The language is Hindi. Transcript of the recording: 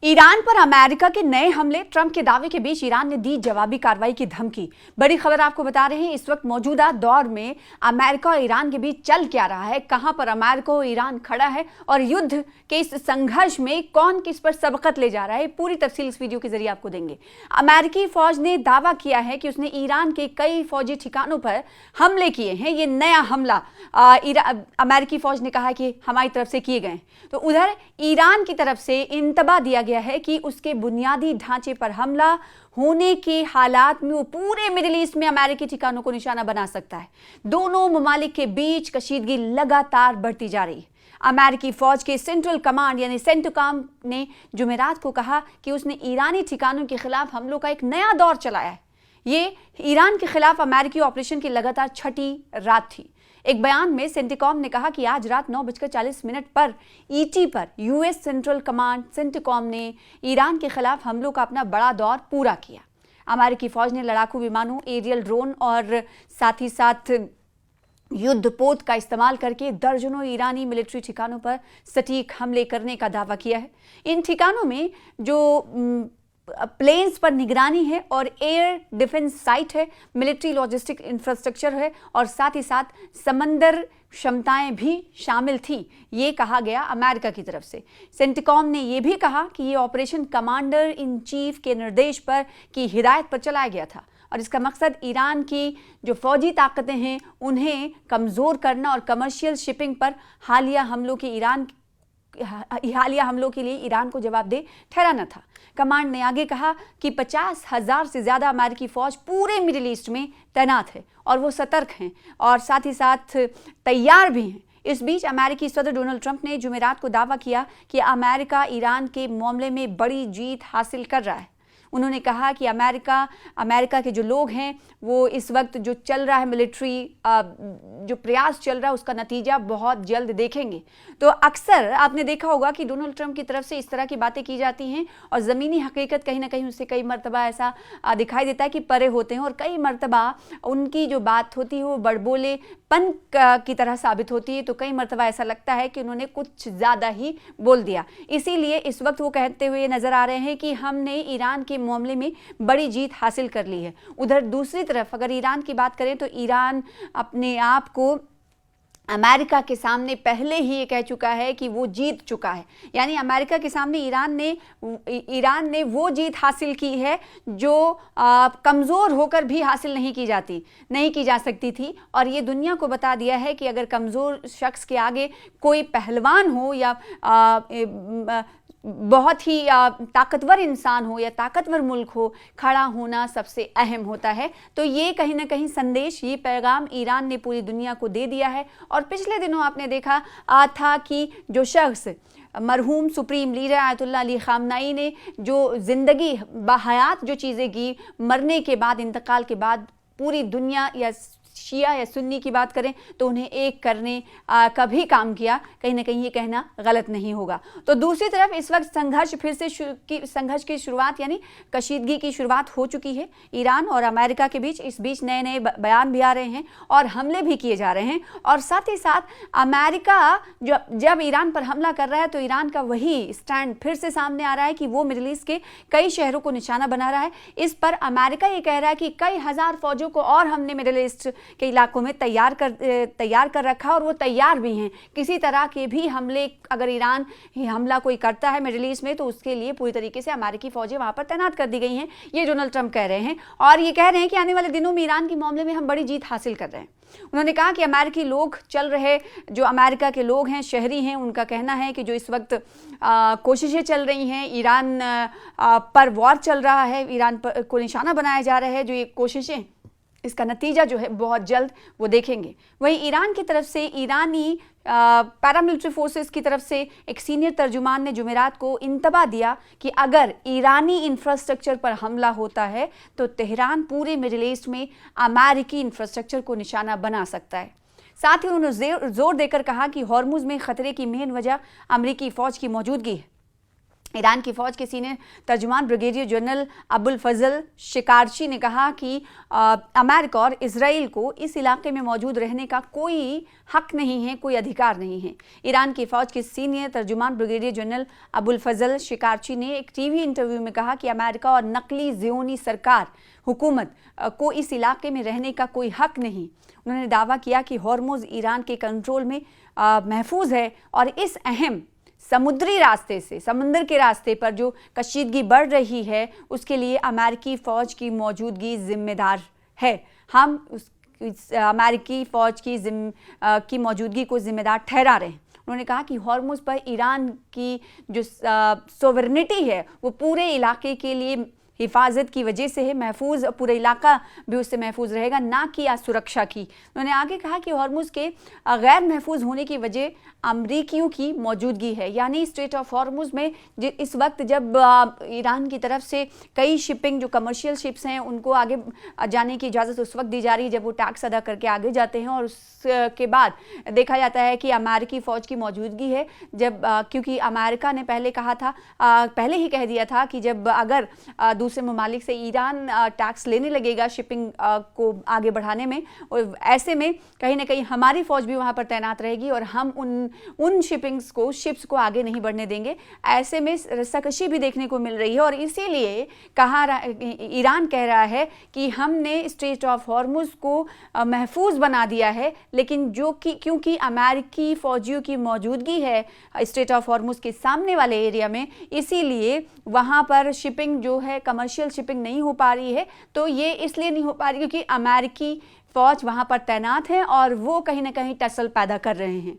ईरान पर अमेरिका के नए हमले, ट्रंप के दावे के बीच ईरान ने दी जवाबी कार्रवाई की धमकी। बड़ी खबर आपको बता रहे हैं, इस वक्त मौजूदा दौर में अमेरिका और ईरान के बीच चल क्या रहा है, कहां पर अमेरिका और ईरान खड़ा है और युद्ध के इस संघर्ष में कौन किस पर सबकत ले जा रहा है, पूरी तफसील इस वीडियो के जरिए आपको देंगे। अमेरिकी फौज ने दावा किया है कि उसने ईरान के कई फौजी ठिकानों पर हमले किए हैं। ये नया हमला अमेरिकी फौज ने कहा कि हमारी तरफ से किए गए। तो उधर ईरान की तरफ से इंतबा दिया गया है कि उसके बुनियादी ढांचे पर हमला होने के हालात में वो पूरे मिडिल ईस्ट में अमेरिकी ठिकानों को निशाना बना सकता है। दोनों ममालिक के बीच कशीदगी लगातार बढ़ती जा रही है। अमेरिकी फौज के सेंट्रल कमांड यानी सेंटकॉम ने जुमेरात को कहा कि उसने ईरानी ठिकानों के खिलाफ हमलों का एक नया दौर चलाया है। ये ईरान के खिलाफ अमेरिकी ऑपरेशन की लगातार छठी रात थी। एक बयान में सेंटकॉम ने कहा कि आज रात 9:40 पर ईटी पर यूएस सेंट्रल कमांड सेंटकॉम ने ईरान के खिलाफ हमलों का अपना बड़ा दौर पूरा किया। अमेरिकी फौज ने लड़ाकू विमानों, एरियल ड्रोन और साथ ही साथ युद्धपोत का इस्तेमाल करके दर्जनों ईरानी मिलिट्री ठिकानों पर सटीक हमले करने का दावा किया है। इन ठिकानों में जो प्लेन्स पर निगरानी है और एयर डिफेंस साइट है, मिलिट्री लॉजिस्टिक इंफ्रास्ट्रक्चर है और साथ ही साथ समंदर क्षमताएं भी शामिल थी, ये कहा गया अमेरिका की तरफ से। सेंटकॉम ने यह भी कहा कि ये ऑपरेशन कमांडर इन चीफ के निर्देश पर की हिदायत पर चलाया गया था और इसका मकसद ईरान की जो फौजी ताकतें हैं उन्हें कमज़ोर करना और कमर्शियल शिपिंग पर हालिया हमलों के लिए ईरान को जवाबदेह ठहराना था। कमांड ने आगे कहा कि 50,000 से ज़्यादा अमेरिकी फ़ौज पूरे मिडिल ईस्ट में तैनात है और वो सतर्क हैं और साथ ही साथ तैयार भी हैं। इस बीच अमेरिकी सदर डोनाल्ड ट्रंप ने जुमेरात को दावा किया कि अमेरिका ईरान के मामले में बड़ी जीत हासिल कर रहा है। उन्होंने कहा कि अमेरिका के जो लोग हैं वो इस वक्त जो चल रहा है मिलिट्री जो प्रयास चल रहा है उसका नतीजा बहुत जल्द देखेंगे। तो अक्सर आपने देखा होगा कि डोनाल्ड ट्रंप की तरफ से इस तरह की बातें की जाती हैं और ज़मीनी हकीकत कहीं ना कहीं उससे कई मरतबा ऐसा दिखाई देता है कि परे होते हैं और कई मरतबा उनकी जो बात होती है वो बड़बोलेपन की तरह साबित होती है। तो कई मरतबा ऐसा लगता है कि उन्होंने कुछ ज़्यादा ही बोल दिया। इसीलिए इस वक्त वो कहते हुए नज़र आ रहे हैं कि हमने ईरान के मामले में बड़ी जीत हासिल कर ली है। उधर दूसरी तरफ अगर ईरान की बात करें तो ईरान अपने आप को अमेरिका के सामने पहले ही ये कह चुका है कि वो जीत चुका है। यानी अमेरिका के सामने ईरान ने वो जीत हासिल की है जो कमज़ोर होकर भी हासिल नहीं की जा सकती थी और ये दुनिया को बता दिया है कि अगर कमज़ोर शख्स के आगे कोई पहलवान हो या बहुत ही ताकतवर इंसान हो या ताकतवर मुल्क हो, खड़ा होना सबसे अहम होता है। तो ये कहीं ना कहीं संदेश, ये पैगाम ईरान ने पूरी दुनिया को दे दिया है। और पिछले दिनों आपने देखा था कि जो शख्स मरहूम सुप्रीम लीडर आयतुल्लाह अली खामनाई ने जो ज़िंदगी बहयात जो चीज़ें की, मरने के बाद, इंतकाल के बाद पूरी दुनिया या शिया या सुन्नी की बात करें तो उन्हें एक करने का भी काम किया, कहीं ना कहीं ये कहना गलत नहीं होगा। तो दूसरी तरफ इस वक्त संघर्ष की शुरुआत यानी कशीदगी की शुरुआत हो चुकी है ईरान और अमेरिका के बीच। इस बीच नए नए बयान भी आ रहे हैं और हमले भी किए जा रहे हैं और साथ ही साथ अमेरिका जब ईरान पर हमला कर रहा है तो ईरान का वही स्टैंड फिर से सामने आ रहा है कि वो मिडिल ईस्ट के कई शहरों को निशाना बना रहा है। इस पर अमेरिका ये कह रहा है कि कई हज़ार फौजों को और हमने मिडिल ईस्ट के इलाकों में तैयार कर रखा और वो तैयार भी हैं। किसी तरह के भी हमले अगर ईरान हमला कोई करता है मिडिल ईस्ट में तो उसके लिए पूरी तरीके से अमेरिकी फौजें वहां पर तैनात कर दी गई हैं, ये डोनाल्ड ट्रंप कह रहे हैं और ये कह रहे हैं कि आने वाले दिनों में ईरान के मामले में हम बड़ी जीत हासिल कर रहे हैं। उन्होंने कहा कि अमेरिकी लोग जो अमेरिका के लोग हैं, शहरी हैं, उनका कहना है कि जो इस वक्त कोशिशें चल रही हैं, ईरान पर वॉर चल रहा है, ईरान को निशाना बनाया जा रहा है, जो ये कोशिशें, इसका नतीजा जो है बहुत जल्द वो देखेंगे। वहीं ईरान की तरफ से ईरानी पैरामिलिट्री फोर्सेस की तरफ से एक सीनियर तर्जुमान ने जुमेरात को इंतबा दिया कि अगर ईरानी इंफ्रास्ट्रक्चर पर हमला होता है तो तेहरान पूरे मिडिल ईस्ट में अमेरिकी इंफ्रास्ट्रक्चर को निशाना बना सकता है। साथ ही उन्होंने जोर देकर कहा कि हॉर्मुज में खतरे की मेन वजह अमेरिकी फौज की मौजूदगी है। ईरान की फौज के सीनियर तर्जुमान ब्रिगेडियर जनरल अबुल फजल शिकारची ने कहा कि अमेरिका और इजराइल को इस इलाके में मौजूद रहने का कोई हक नहीं है, कोई अधिकार नहीं है। ईरान की फौज के सीनियर तर्जुमान ब्रिगेडियर जनरल अबुल फजल शिकारची ने एक टीवी इंटरव्यू में कहा कि अमेरिका और नकली ज़ियोनी सरकार हुकूमत को इस इलाके में रहने का कोई हक नहीं। उन्होंने दावा किया कि हॉर्मुज़ ईरान के कंट्रोल में महफूज है और इस अहम समुद्री रास्ते से, समुद्र के रास्ते पर जो कशीदगी बढ़ रही है उसके लिए अमेरिकी फ़ौज की मौजूदगी जिम्मेदार है। हम अमेरिकी फ़ौज की मौजूदगी को जिम्मेदार ठहरा रहे हैं। उन्होंने कहा कि हॉर्मुज़ पर ईरान की जो सोवरेनिटी है वो पूरे इलाके के लिए हिफाजत की वजह से है, महफूज पूरा इलाका भी उससे महफूज रहेगा, ना कि सुरक्षा की। उन्होंने आगे कहा कि हॉर्मुज़ के गैर महफूज होने की वजह अमरीकियों की मौजूदगी है, यानी स्ट्रेट ऑफ हॉर्मुज़ में इस वक्त जब ईरान की तरफ से कई शिपिंग जो कमर्शियल शिप्स हैं उनको आगे जाने की इजाज़त उस वक्त दी जा रही है जब वो टैक्स अदा करके आगे जाते हैं, और उसके बाद देखा जाता है कि अमेरिकी फ़ौज की मौजूदगी है। जब क्योंकि अमेरिका ने पहले कहा था, पहले ही कह दिया था कि जब अगर दूसरे ममालिक से ईरान टैक्स लेने लगेगा शिपिंग को आगे बढ़ाने में, और ऐसे में कहीं ना कहीं हमारी फ़ौज भी वहाँ पर तैनात रहेगी और हम उन शिप्स को आगे नहीं बढ़ने देंगे। ऐसे में रस्साकशी भी देखने को मिल रही है और इसीलिए ईरान कह रहा है कि हमने स्ट्रेट ऑफ हॉर्मुज़ को महफूज बना दिया है, लेकिन क्योंकि अमेरिकी फ़ौजियों की मौजूदगी है स्ट्रेट ऑफ हॉर्मुज़ के सामने वाले एरिया में, इसीलिए वहाँ पर शिपिंग जो है कमर्शियल शिपिंग नहीं हो पा रही है। तो ये इसलिए नहीं हो पा रही क्योंकि अमेरिकी फ़ौज वहाँ पर तैनात है और वो कहीं ना कहीं टसल पैदा कर रहे हैं।